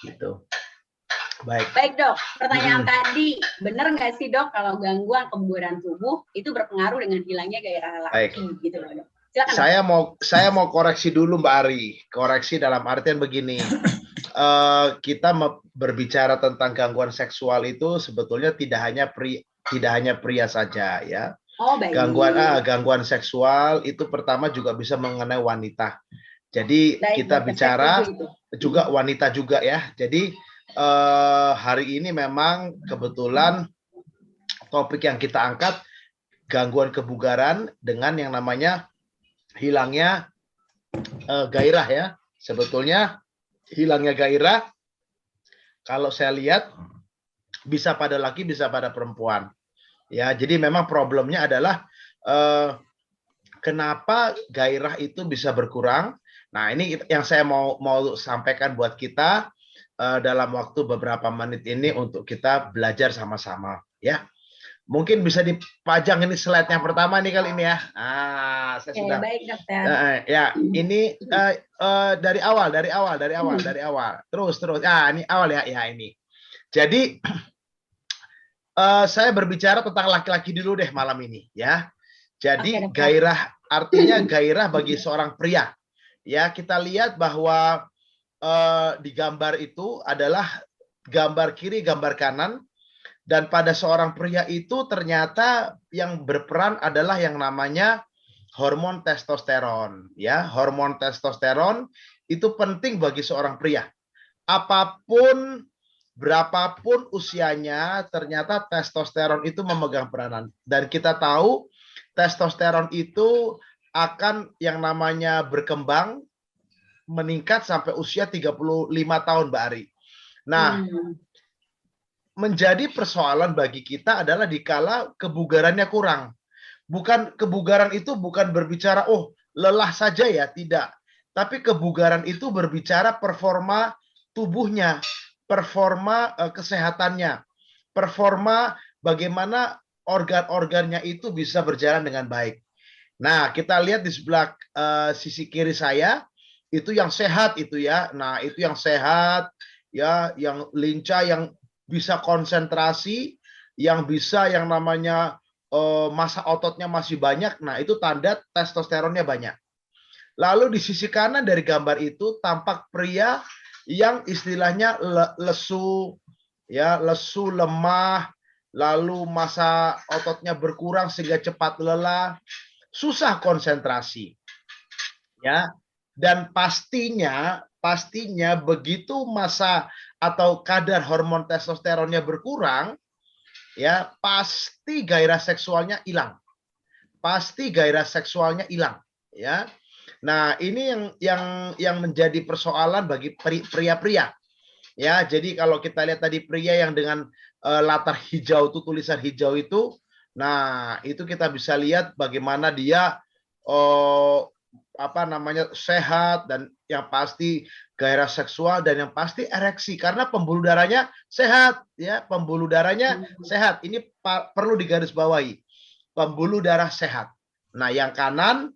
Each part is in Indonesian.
Gitu. Baik. Baik dok, pertanyaan tadi, benar nggak sih dok kalau gangguan kebugaran tubuh itu berpengaruh dengan hilangnya gairah laki gitu loh dok? Silakan, saya mau koreksi dulu Mbak Ari. Koreksi dalam artian begini. Kita berbicara tentang gangguan seksual itu sebetulnya tidak hanya pria saja ya. Oh, baik. Gangguan seksual itu pertama juga bisa mengenai wanita. Jadi kita bicara juga wanita juga ya. Jadi hari ini memang kebetulan topik yang kita angkat gangguan kebugaran dengan yang namanya hilangnya gairah ya. Sebetulnya hilangnya gairah kalau saya lihat bisa pada laki bisa pada perempuan. Ya, jadi memang problemnya adalah kenapa gairah itu bisa berkurang. Nah, ini yang saya mau sampaikan buat kita dalam waktu beberapa menit ini untuk kita belajar sama-sama ya. Mungkin bisa dipajang ini slide yang pertama nih kali ini ya. Saya sudah. Baik, dokter. Ya, ini dari awal. Terus. Ini awal ya ini. Jadi saya berbicara tentang laki-laki dulu deh malam ini ya. Jadi gairah artinya gairah bagi seorang pria. Ya, kita lihat bahwa di gambar itu adalah gambar kiri, gambar kanan. Dan pada seorang pria itu ternyata yang berperan adalah yang namanya hormon testosteron. Ya, hormon testosteron itu penting bagi seorang pria. Apapun, berapapun usianya, ternyata testosteron itu memegang peranan. Dan kita tahu testosteron itu akan yang namanya berkembang, meningkat sampai usia 35 tahun, Mbak Ari. Nah, menjadi persoalan bagi kita adalah dikala kebugarannya kurang. Kebugaran itu bukan berbicara lelah saja ya, tidak. Tapi kebugaran itu berbicara performa tubuhnya, performa kesehatannya, performa bagaimana organ-organnya itu bisa berjalan dengan baik. Nah, kita lihat di sebelah sisi kiri saya itu yang sehat itu ya. Nah, itu yang sehat ya, yang lincah, yang bisa konsentrasi, yang bisa yang namanya massa ototnya masih banyak. Nah, itu tanda testosteronnya banyak. Lalu di sisi kanan dari gambar itu tampak pria yang istilahnya lesu, ya, lesu, lemah, lalu massa ototnya berkurang sehingga cepat lelah, susah konsentrasi. Ya. Dan pastinya begitu massa atau kadar hormon testosteronnya berkurang, ya pasti gairah seksualnya hilang. Ya. Nah, ini yang menjadi persoalan bagi pria-pria. Ya, jadi kalau kita lihat tadi pria yang dengan latar hijau itu, tulisan hijau itu, nah itu kita bisa lihat bagaimana dia sehat, dan yang pasti gairah seksual, dan yang pasti ereksi karena pembuluh darahnya sehat ya, pembuluh darahnya sehat. Ini perlu digarisbawahi, pembuluh darah sehat. Nah, yang kanan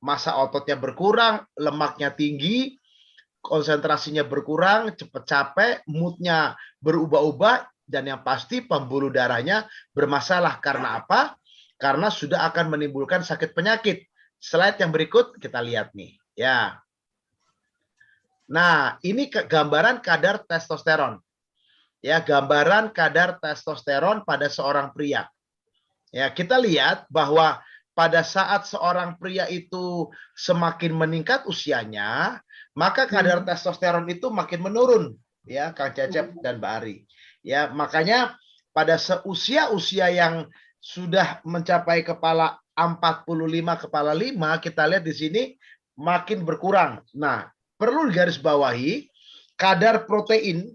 massa ototnya berkurang, lemaknya tinggi, konsentrasinya berkurang, cepat capek, moodnya berubah-ubah, dan yang pasti pembuluh darahnya bermasalah. Karena apa? Karena sudah akan menimbulkan sakit penyakit. Slide yang berikut kita lihat nih, ya. Nah, ini gambaran kadar testosteron. Ya, gambaran kadar testosteron pada seorang pria. Ya, kita lihat bahwa pada saat seorang pria itu semakin meningkat usianya, maka kadar testosteron itu makin menurun, ya, Kang Cecep dan Mbak Ari. Ya, makanya pada usia yang sudah mencapai kepala 45 kepala 5, kita lihat di sini makin berkurang. Nah, perlu digarisbawahi kadar protein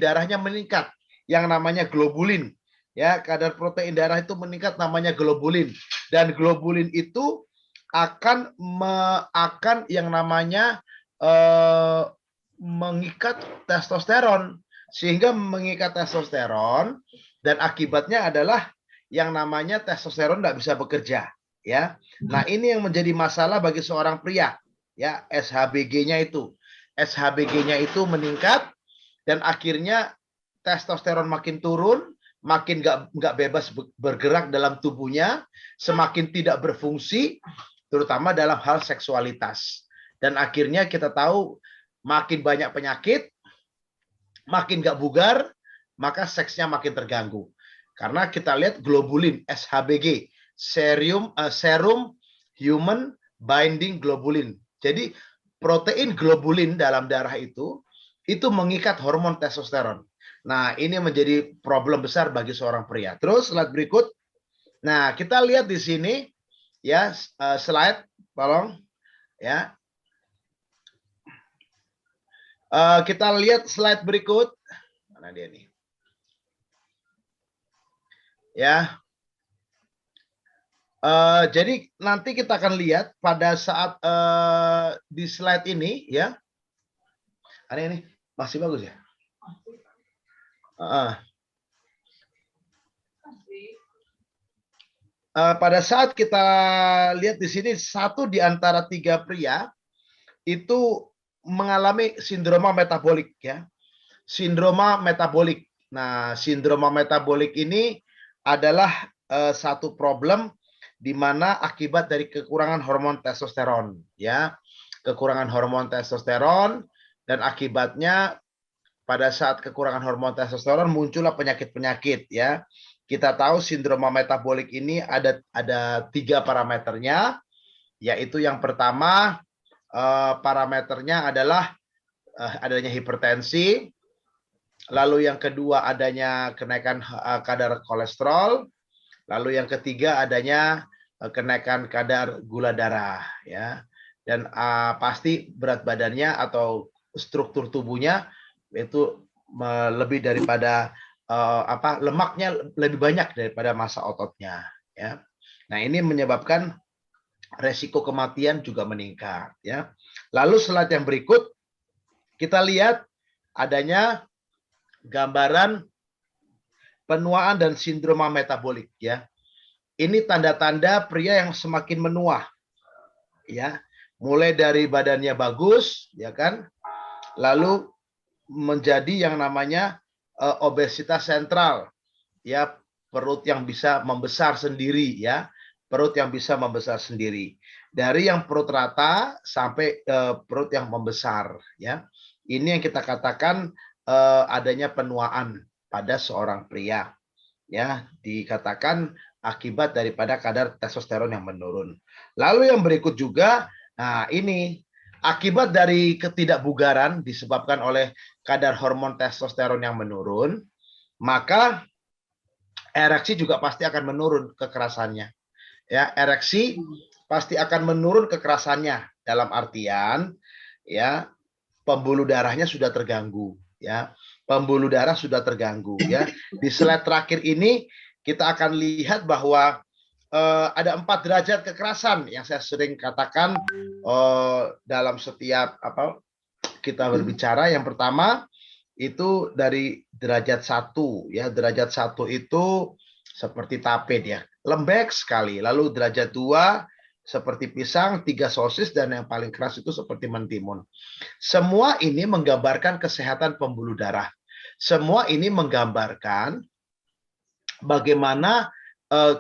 darahnya meningkat yang namanya globulin. Ya, kadar protein darah itu meningkat namanya globulin, dan globulin itu akan yang namanya mengikat testosteron, sehingga mengikat testosteron, dan akibatnya adalah yang namanya testosteron tidak bisa bekerja, ya. Nah, ini yang menjadi masalah bagi seorang pria, ya. SHBG-nya itu meningkat, dan akhirnya testosteron makin turun, makin nggak bebas bergerak dalam tubuhnya, semakin tidak berfungsi, terutama dalam hal seksualitas. Dan akhirnya kita tahu makin banyak penyakit, makin nggak bugar, maka seksnya makin terganggu. Karena kita lihat globulin, SHBG, serum human binding globulin. Jadi protein globulin dalam darah itu mengikat hormon testosteron. Nah, ini menjadi problem besar bagi seorang pria. Terus slide berikut. Nah, kita lihat di sini ya, slide tolong ya. Kita lihat slide berikut. Mana dia nih? Ya. Jadi nanti kita akan lihat pada saat di slide ini ya. Ini masih bagus ya. Pada saat kita lihat di sini, 1 di antara 3 pria itu mengalami sindroma metabolik ya. Sindroma metabolik. Nah, sindroma metabolik ini adalah satu problem di mana akibat dari kekurangan hormon testosteron ya. Kekurangan hormon testosteron, dan akibatnya pada saat kekurangan hormon testosteron muncullah penyakit-penyakit ya. Kita tahu sindroma metabolik ini ada 3 parameternya, yaitu yang pertama parameternya adalah adanya hipertensi, lalu yang kedua adanya kenaikan kadar kolesterol, lalu yang ketiga adanya kenaikan kadar gula darah ya, dan pasti berat badannya atau struktur tubuhnya itu lebih daripada lemaknya lebih banyak daripada massa ototnya ya. Nah, ini menyebabkan resiko kematian juga meningkat ya. Lalu slide yang berikut kita lihat adanya gambaran penuaan dan sindroma metabolik ya. Ini tanda-tanda pria yang semakin menua ya. Mulai dari badannya bagus ya kan. Lalu menjadi yang namanya obesitas sentral ya, perut yang bisa membesar sendiri ya, perut yang bisa membesar sendiri, dari yang perut rata sampai perut yang membesar ya. Ini yang kita katakan adanya penuaan pada seorang pria ya, dikatakan akibat daripada kadar testosteron yang menurun. Lalu yang berikut juga, nah ini akibat dari ketidakbugaran disebabkan oleh kadar hormon testosteron yang menurun, maka ereksi juga pasti akan menurun kekerasannya. Ya, ereksi pasti akan menurun kekerasannya, dalam artian ya pembuluh darahnya sudah terganggu ya. Pembuluh darah sudah terganggu ya. Di slide terakhir ini kita akan lihat bahwa ada 4 derajat kekerasan yang saya sering katakan dalam setiap kita berbicara. Yang pertama itu dari derajat 1 ya. Derajat 1 itu seperti tape ya, lembek sekali. Lalu derajat 2 seperti pisang, 3 sosis, dan yang paling keras itu seperti mentimun. Semua ini menggambarkan kesehatan pembuluh darah. Semua ini menggambarkan bagaimana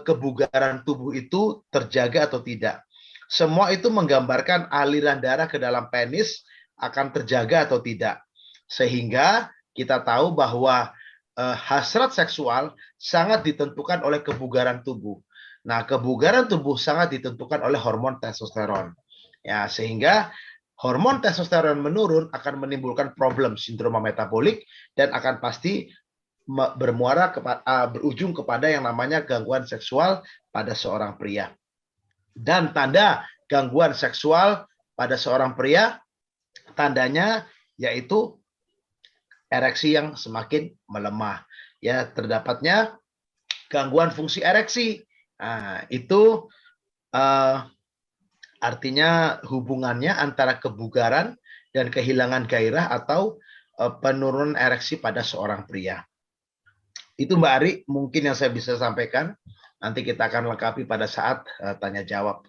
kebugaran tubuh itu terjaga atau tidak. Semua itu menggambarkan aliran darah ke dalam penis akan terjaga atau tidak. Sehingga kita tahu bahwa hasrat seksual sangat ditentukan oleh kebugaran tubuh. Nah, kebugaran tubuh sangat ditentukan oleh hormon testosteron. Ya, sehingga hormon testosteron menurun akan menimbulkan problem sindroma metabolik dan akan pasti berujung kepada yang namanya gangguan seksual pada seorang pria. Dan tanda gangguan seksual pada seorang pria, tandanya yaitu ereksi yang semakin melemah. Ya, terdapatnya gangguan fungsi ereksi. Nah, itu artinya hubungannya antara kebugaran dan kehilangan gairah atau penurunan ereksi pada seorang pria. Itu Mbak Ari mungkin yang saya bisa sampaikan. Nanti kita akan lengkapi pada saat tanya jawab.